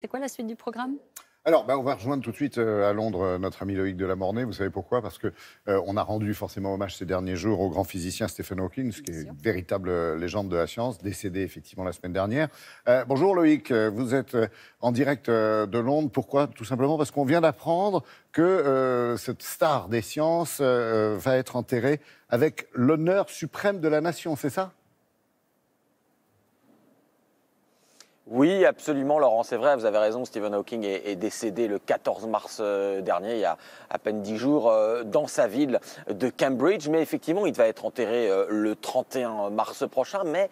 C'est quoi la suite du programme? Alors, on va rejoindre tout de suite à Londres notre ami Loïc Delamornay. Vous savez pourquoi? Parce que on a rendu forcément hommage ces derniers jours au grand physicien Stephen Hawking, qui est une véritable légende de la science, décédé effectivement la semaine dernière. Bonjour Loïc, vous êtes en direct de Londres. Pourquoi? Tout simplement parce qu'on vient d'apprendre que cette star des sciences va être enterrée avec l'honneur suprême de la nation, c'est ça? Oui, absolument, Laurent, c'est vrai, vous avez raison, Stephen Hawking est décédé le 14 mars dernier, il y a à peine 10 jours, dans sa ville de Cambridge. Mais effectivement, il va être enterré le 31 mars prochain, mais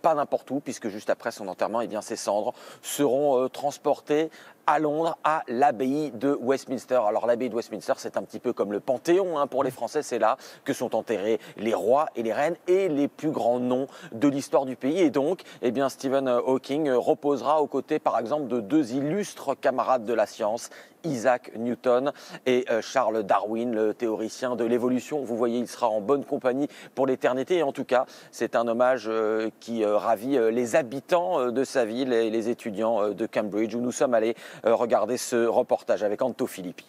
pas n'importe où, puisque juste après son enterrement, ses cendres seront transportées à Londres, à l'abbaye de Westminster. Alors l'abbaye de Westminster, c'est un petit peu comme le Panthéon pour les Français. C'est là que sont enterrés les rois et les reines et les plus grands noms de l'histoire du pays. Et donc, Stephen Hawking reposera aux côtés, par exemple, de deux illustres camarades de la science, Isaac Newton et Charles Darwin, le théoricien de l'évolution. Vous voyez, il sera en bonne compagnie pour l'éternité. Et en tout cas, c'est un hommage qui ravit les habitants de sa ville et les étudiants de Cambridge, où nous sommes allés regarder ce reportage avec Anto Filippi.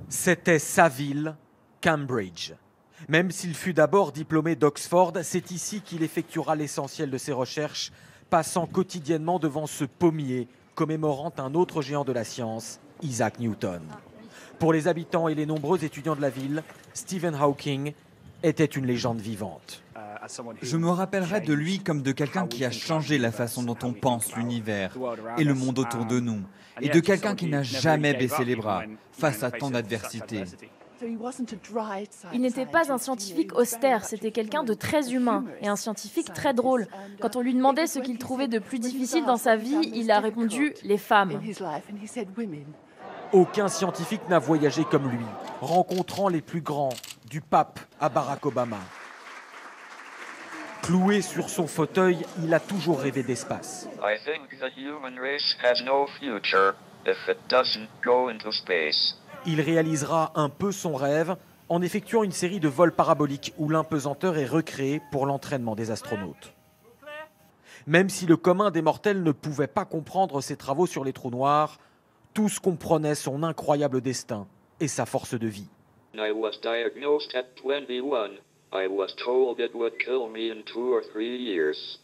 C'était sa ville, Cambridge. Même s'il fut d'abord diplômé d'Oxford, c'est ici qu'il effectuera l'essentiel de ses recherches, passant quotidiennement devant ce pommier commémorant un autre géant de la science, Isaac Newton. Pour les habitants et les nombreux étudiants de la ville, Stephen Hawking était une légende vivante. Je me rappellerai de lui comme de quelqu'un qui a changé la façon dont on pense l'univers et le monde autour de nous, et de quelqu'un qui n'a jamais baissé les bras face à tant d'adversités. Il n'était pas un scientifique austère, c'était quelqu'un de très humain et un scientifique très drôle. Quand on lui demandait ce qu'il trouvait de plus difficile dans sa vie, il a répondu « les femmes ». Aucun scientifique n'a voyagé comme lui, rencontrant les plus grands, du pape à Barack Obama. Cloué sur son fauteuil, il a toujours rêvé d'espace. Il réalisera un peu son rêve en effectuant une série de vols paraboliques où l'impesanteur est recréée pour l'entraînement des astronautes. Même si le commun des mortels ne pouvait pas comprendre ses travaux sur les trous noirs, tous comprenaient son incroyable destin et sa force de vie. I was diagnosed at 21. I was told it would kill me in 2 or 3 years.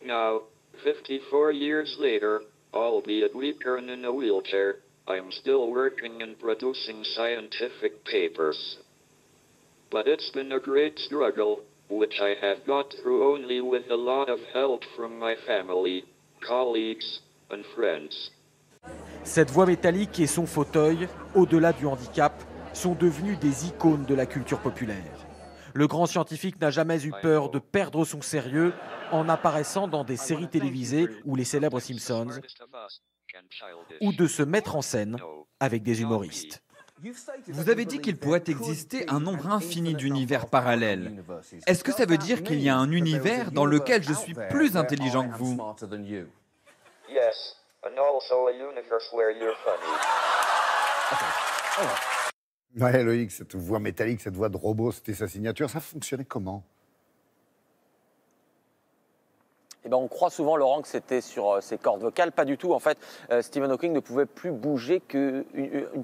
Now, 54 years later, albeit weaker and in a wheelchair, I'm still working and producing scientific papers. But it's been a great struggle, which I have got through only with a lot of help from my family, colleagues, and friends. Cette voix métallique et son fauteuil, au-delà du handicap, sont devenus des icônes de la culture populaire. Le grand scientifique n'a jamais eu peur de perdre son sérieux en apparaissant dans des séries télévisées ou les célèbres Simpsons, ou de se mettre en scène avec des humoristes. Vous avez dit qu'il pourrait exister un nombre infini d'univers parallèles. Est-ce que ça veut dire qu'il y a un univers dans lequel je suis plus intelligent que vous? Yes, and also a universe where you're funny. Ouais, Loïc, cette voix métallique, cette voix de robot, c'était sa signature. Ça fonctionnait comment? On croit souvent, Laurent, que c'était sur ses cordes vocales. Pas du tout. En fait, Stephen Hawking ne pouvait plus bouger qu'une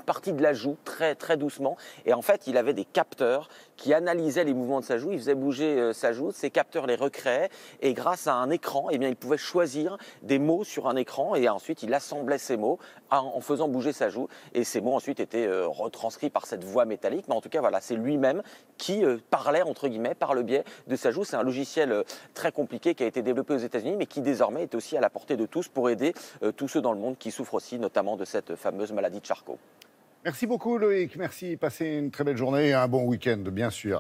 partie de la joue, très, très doucement. Et en fait, il avait des capteurs qui analysaient les mouvements de sa joue. Il faisait bouger sa joue. Ces capteurs les recréaient. Et grâce à un écran, il pouvait choisir des mots sur un écran. Et ensuite, il assemblait ces mots en faisant bouger sa joue. Et ces mots, ensuite, étaient retranscrits par cette voix métallique. Mais en tout cas, voilà, c'est lui-même qui parlait, entre guillemets, par le biais de sa joue. C'est un logiciel très compliqué qui a été développé aux États-Unis, mais qui désormais est aussi à la portée de tous pour aider tous ceux dans le monde qui souffrent aussi notamment de cette fameuse maladie de Charcot. Merci beaucoup Loïc, merci. Passez une très belle journée et un bon week-end, bien sûr.